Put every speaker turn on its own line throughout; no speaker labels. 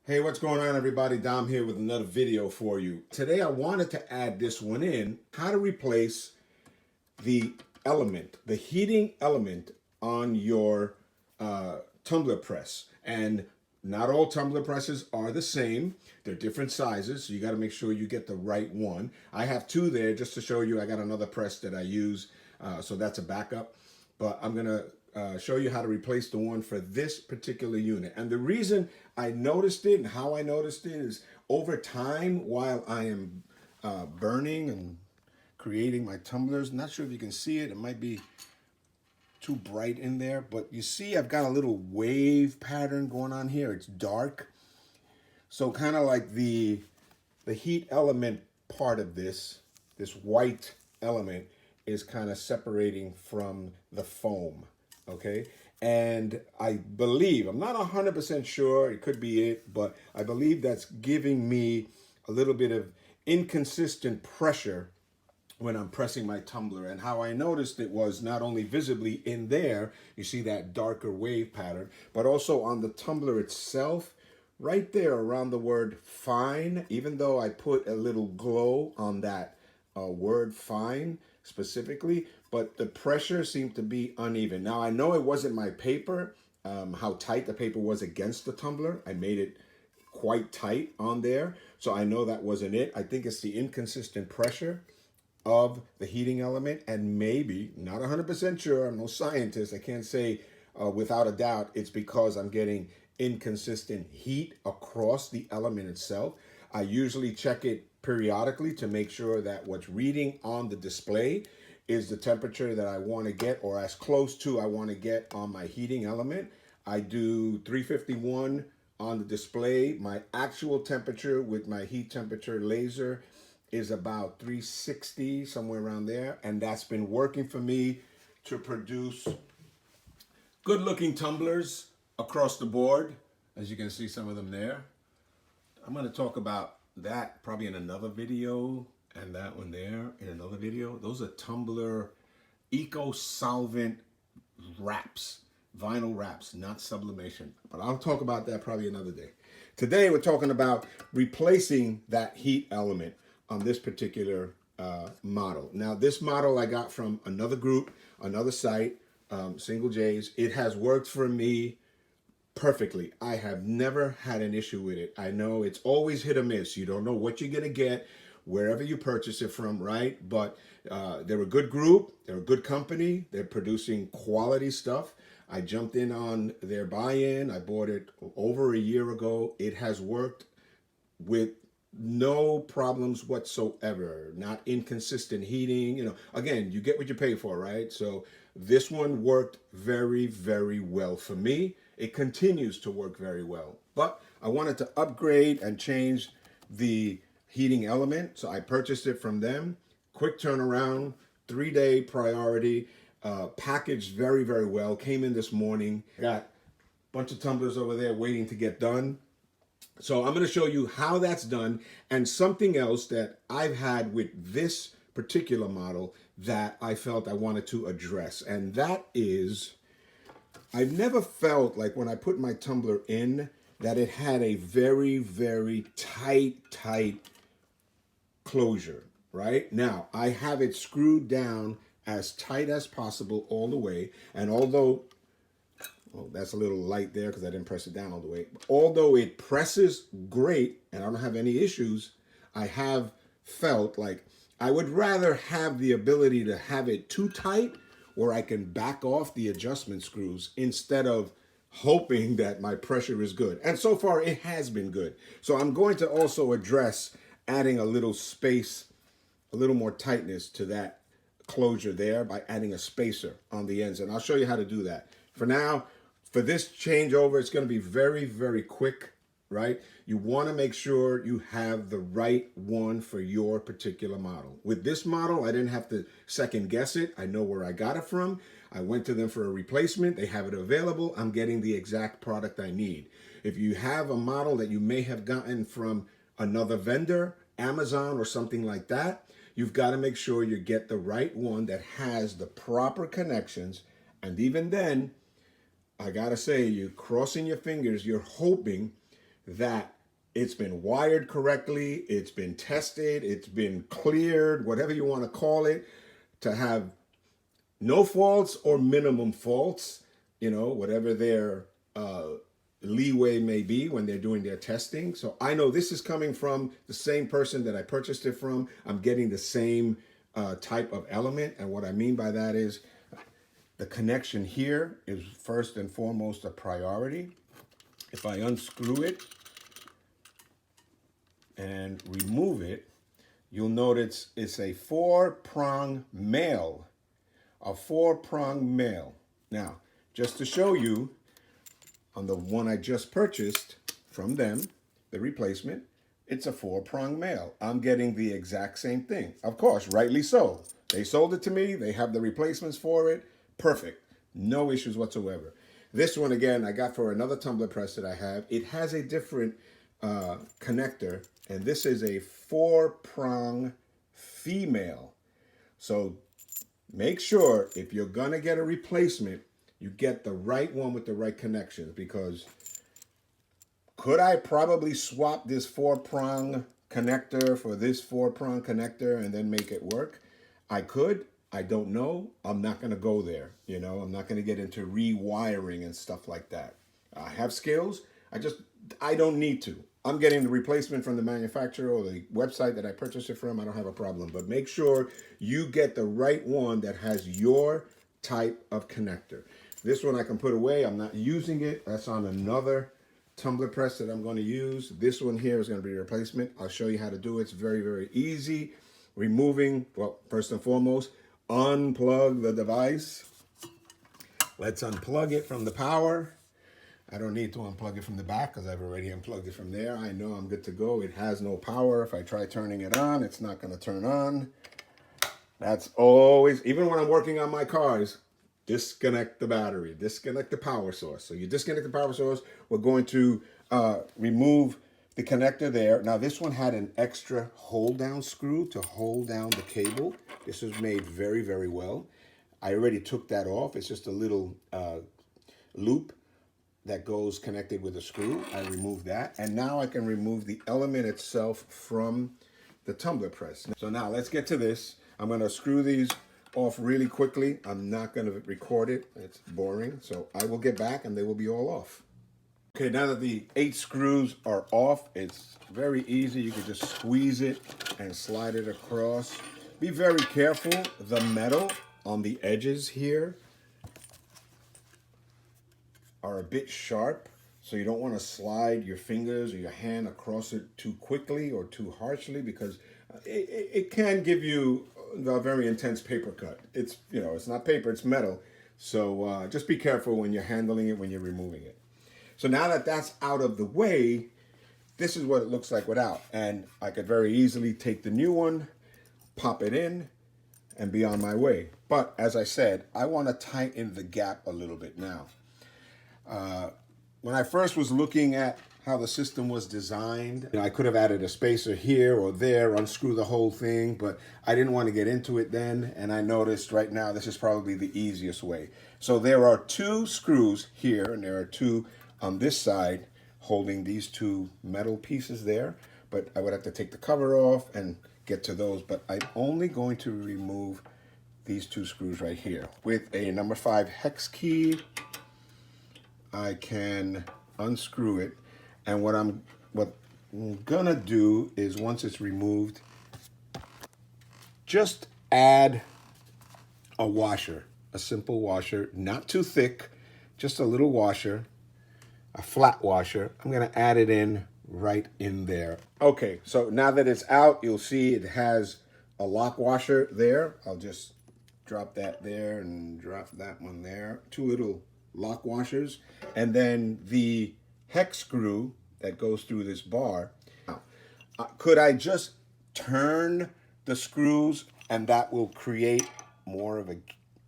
Hey, what's going on, everybody? Dom here with another video for you. Today I wanted to add this one in, how to replace the element, the heating element on your tumbler press. And not all tumbler presses are the same. They're different sizes, so you got to make sure you get the right one. I have two there just to show you. I got another press that I use, so that's a backup. But I'm going to show you how to replace the one for this particular unit. And the reason I noticed it and how I noticed it is over time while I am burning and creating my tumblers. Not sure if you can see it. It might be too bright in there, but you see I've got a little wave pattern going on here. It's dark. So kind of like the heat element part of this white element is kind of separating from the foam, okay? And I believe, I'm not 100% sure, it could be it, but I believe that's giving me a little bit of inconsistent pressure when I'm pressing my tumbler. And how I noticed it was not only visibly in there, you see that darker wave pattern, but also on the tumbler itself, right there around the word fine, even though I put a little glow on that word fine specifically, but the pressure seemed to be uneven. Now I know it wasn't my paper, how tight the paper was against the tumbler. I made it quite tight on there, so I know that wasn't it. I think it's the inconsistent pressure of the heating element, and maybe, not 100% sure, I'm no scientist, I can't say without a doubt it's because I'm getting inconsistent heat across the element itself. I usually check it periodically to make sure that what's reading on the display is the temperature that I want to get, or as close to I want to get on my heating element. I do 351 on the display. My actual temperature with my heat temperature laser is about 360, somewhere around there. And that's been working for me to produce good looking tumblers across the board. As you can see some of them there. I'm gonna talk about that probably in another video, and that one there in another video. Those are Tumbler Eco Solvent wraps, vinyl wraps, not sublimation. But I'll talk about that probably another day. Today we're talking about replacing that heat element on this particular model. Now this model I got from another group, another site, Single J's. It has worked for me perfectly. I have never had an issue with it. I know it's always hit or miss. You don't know what you're gonna get wherever you purchase it from, right? But they're a good group, they're a good company, they're producing quality stuff. I jumped in on their buy-in. I bought it over a year ago. It has worked with no problems whatsoever. Not inconsistent heating. You know, again, you get what you pay for, right? So this one worked very, very well for me. It continues to work very well. But I wanted to upgrade and change the heating element, so I purchased it from them. Quick turnaround, 3-day priority, packaged very, very well. Came in this morning. Got a bunch of tumblers over there waiting to get done. So I'm going to show you how that's done, and something else that I've had with this particular model that I felt I wanted to address. And that is, I've never felt like when I put my tumbler in that it had a very, very tight closure, right? Now, I have it screwed down as tight as possible all the way. And although, well, that's a little light there because I didn't press it down all the way. Although it presses great and I don't have any issues, I have felt like I would rather have the ability to have it too tight where I can back off the adjustment screws instead of hoping that my pressure is good. And so far it has been good. So I'm going to also address adding a little space, a little more tightness to that closure there by adding a spacer on the ends. And I'll show you how to do that. For now, for this changeover, it's going to be very, very quick, right? You want to make sure you have the right one for your particular model. With this model, I didn't have to second guess it. I know where I got it from. I went to them for a replacement. They have it available. I'm getting the exact product I need. If you have a model that you may have gotten from another vendor, Amazon or something like that, you've got to make sure you get the right one that has the proper connections. And even then, I gotta say, you're crossing your fingers, you're hoping that it's been wired correctly, it's been tested, it's been cleared, whatever you want to call it, to have no faults or minimum faults, you know, whatever their leeway may be when they're doing their testing. So I know this is coming from the same person that I purchased it from. I'm getting the same type of element. And what I mean by that is the connection here is first and foremost a priority. If I unscrew it and remove it, you'll notice it's a four-prong male. A four-prong male. Now, just to show you, on the one I just purchased from them, the replacement, it's a four-prong male. I'm getting the exact same thing. Of course, rightly so. They sold it to me. They have the replacements for it. Perfect. No issues whatsoever. This one, again, I got for another tumbler press that I have. It has a different connector, and this is a four-prong female. So make sure if you're gonna get a replacement, you get the right one with the right connections, because could I probably swap this four-prong connector for this four-prong connector and then make it work? I could. I don't know. I'm not going to go there. You know, I'm not going to get into rewiring and stuff like that. I have skills. I don't need to. I'm getting the replacement from the manufacturer or the website that I purchased it from. I don't have a problem. But make sure you get the right one that has your type of connector. This one I can put away. I'm not using it. That's on another tumbler press that I'm going to use. This one here is going to be a replacement. I'll show you how to do it. It's very, very easy. Removing, well, first and foremost, unplug the device. Let's unplug it from the power. I don't need to unplug it from the back because I've already unplugged it from there. I know I'm good to go. It has no power. If I try turning it on, it's not going to turn on. That's always, even when I'm working on my cars, disconnect the battery, disconnect the power source. So you disconnect the power source. We're going to remove the connector there. Now this one had an extra hold down screw to hold down the cable. This was made very, very well. I already took that off. It's just a little loop that goes connected with a screw. I removed that. And now I can remove the element itself from the tumbler press. So now let's get to this. I'm gonna screw these off really quickly. I'm not gonna record it. It's boring. So I will get back and they will be all off. Okay, now that the 8 screws are off, it's very easy. You can just squeeze it and slide it across. Be very careful. The metal on the edges here are a bit sharp, so you don't want to slide your fingers or your hand across it too quickly or too harshly, because it can give you a very intense paper cut. It's, you know, it's not paper, it's metal. So just be careful when you're handling it, when you're removing it. So now that that's out of the way, this is what it looks like without. And I could very easily take the new one, pop it in, and be on my way. But as I said, I want to tighten the gap a little bit now. When I first was looking at how the system was designed, I could have added a spacer here or there, unscrew the whole thing, but I didn't want to get into it then. And I noticed right now this is probably the easiest way. So there are 2 screws here, and there are 2 on this side holding these 2 metal pieces there, but I would have to take the cover off and get to those. But I'm only going to remove these 2 screws right here. With a number 5 hex key, I can unscrew it. And what I'm gonna do is, once it's removed, just add a washer, a simple washer, not too thick, just a little washer, a flat washer. I'm gonna add it in right in there. Okay, so now that it's out, you'll see it has a lock washer there. I'll just drop that there and drop that one there. 2 little lock washers. And then the hex screw that goes through this bar. Now, could I just turn the screws and that will create more of a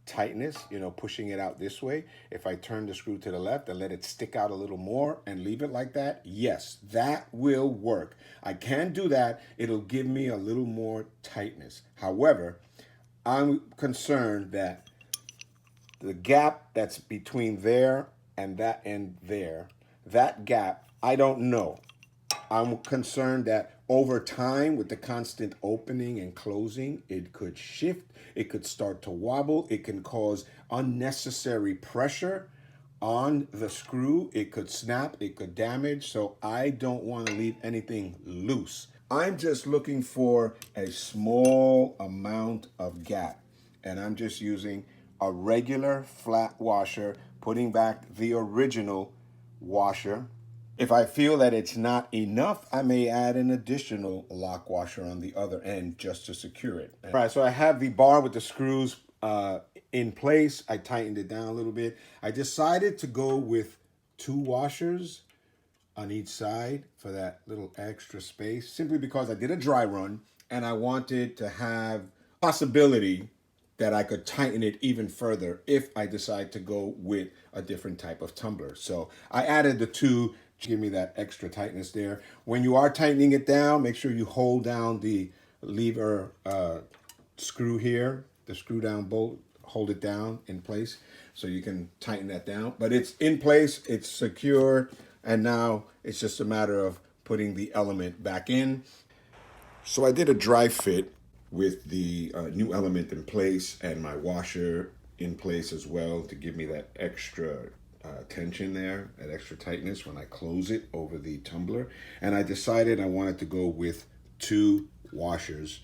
tightness, you know, pushing it out this way? If I turn the screw to the left and let it stick out a little more and leave it like that, yes, that will work. I can do that. It'll give me a little more tightness. However, I'm concerned that the gap that's between there and that end there, that gap I don't know. I'm concerned that over time, with the constant opening and closing, it could shift, it could start to wobble, it can cause unnecessary pressure on the screw, it could snap, it could damage. So I don't want to leave anything loose. I'm just looking for a small amount of gap, and I'm just using a regular flat washer, putting back the original washer. If I feel that it's not enough, I may add an additional lock washer on the other end just to secure it. All right, so I have the bar with the screws in place. I tightened it down a little bit. I decided to go with 2 washers on each side for that little extra space, simply because I did a dry run and I wanted to have possibility that I could tighten it even further if I decide to go with a different type of tumbler. So I added the 2 to give me that extra tightness there. When you are tightening it down, make sure you hold down the lever screw here, the screw down bolt, hold it down in place so you can tighten that down. But it's in place, it's secure, and now it's just a matter of putting the element back in. So I did a dry fit with the new element in place and my washer in place as well to give me that extra tension there, that extra tightness when I close it over the tumbler. And I decided I wanted to go with 2 washers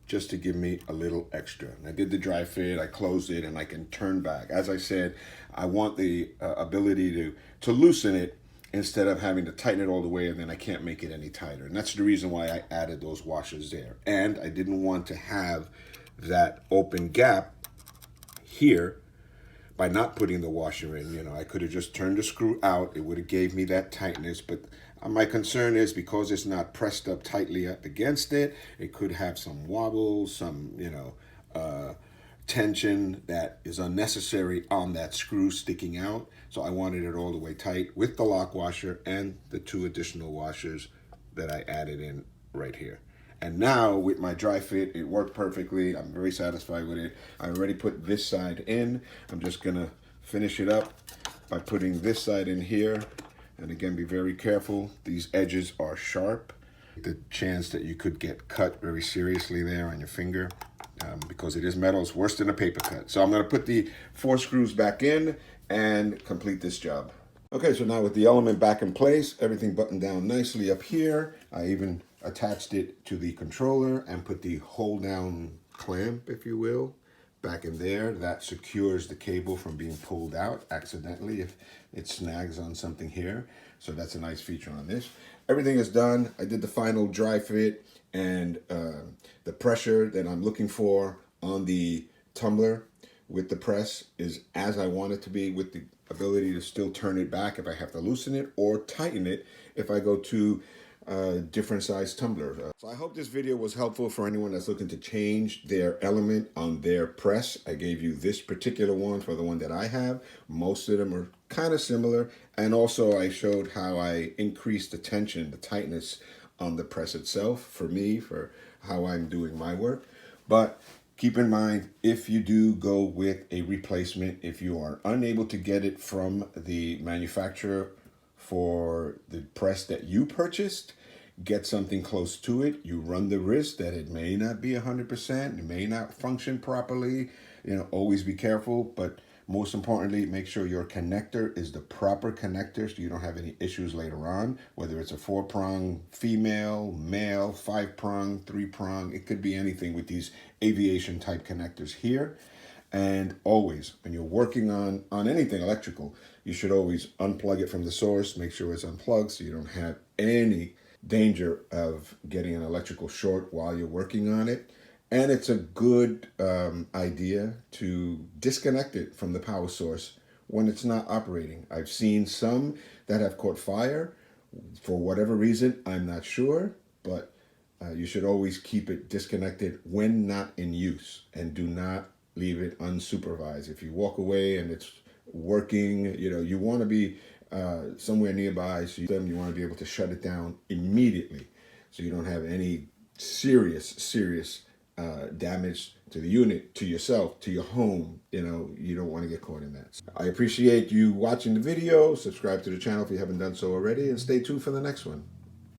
just to give me a little extra. And I did the dry fit, I closed it, and I can turn back. As I said, I want the ability to loosen it instead of having to tighten it all the way and then I can't make it any tighter. And that's the reason why I added those washers there. And I didn't want to have that open gap here by not putting the washer in. You know, I could have just turned the screw out. It would have gave me that tightness. But my concern is because it's not pressed up tightly up against it, it could have some wobble, some, tension that is unnecessary on that screw sticking out. So I wanted it all the way tight with the lock washer and the 2 additional washers that I added in right here. And now with my dry fit, it worked perfectly. I'm very satisfied with it. I already put this side in. I'm just gonna finish it up by putting this side in here. And again, be very careful. These edges are sharp. The chance that you could get cut very seriously there on your finger. Because it is metal, it's worse than a paper cut. So I'm going to put the 4 screws back in and complete this job. Okay, so now with the element back in place, everything buttoned down nicely up here. I even attached it to the controller and put the hold down clamp, if you will, back in there. That secures the cable from being pulled out accidentally if it snags on something here. So that's a nice feature on this. Everything is done. I did the final dry fit, and the pressure that I'm looking for on the tumbler with the press is as I want it to be, with the ability to still turn it back if I have to loosen it or tighten it if I go to different size tumbler. So I hope this video was helpful for anyone that's looking to change their element on their press. I gave you this particular one for the one that I have. Most of them are kind of similar. And also I showed how I increased the tension, the tightness on the press itself for me, for how I'm doing my work. But keep in mind, if you do go with a replacement, if you are unable to get it from the manufacturer for the press that you purchased, get something close to it. You run the risk that it may not be 100%, it may not function properly. Always be careful, but most importantly, make sure your connector is the proper connector so you don't have any issues later on, whether it's a 4-prong female, male, 5-prong, 3-prong. It could be anything with these aviation type connectors here. And always, when you're working on anything electrical, you should always unplug it from the source, make sure it's unplugged so you don't have any danger of getting an electrical short while you're working on it. And it's a good idea to disconnect it from the power source when it's not operating. I've seen some that have caught fire for whatever reason, I'm not sure, but you should always keep it disconnected when not in use, and do not leave it unsupervised. If you walk away and it's working, you want to be somewhere nearby, so you want to be able to shut it down immediately so you don't have any serious damage to the unit, to yourself, to your home. You know, you don't want to get caught in that. So I appreciate you watching the video. Subscribe to the channel if you haven't done so already, and stay tuned for the next one.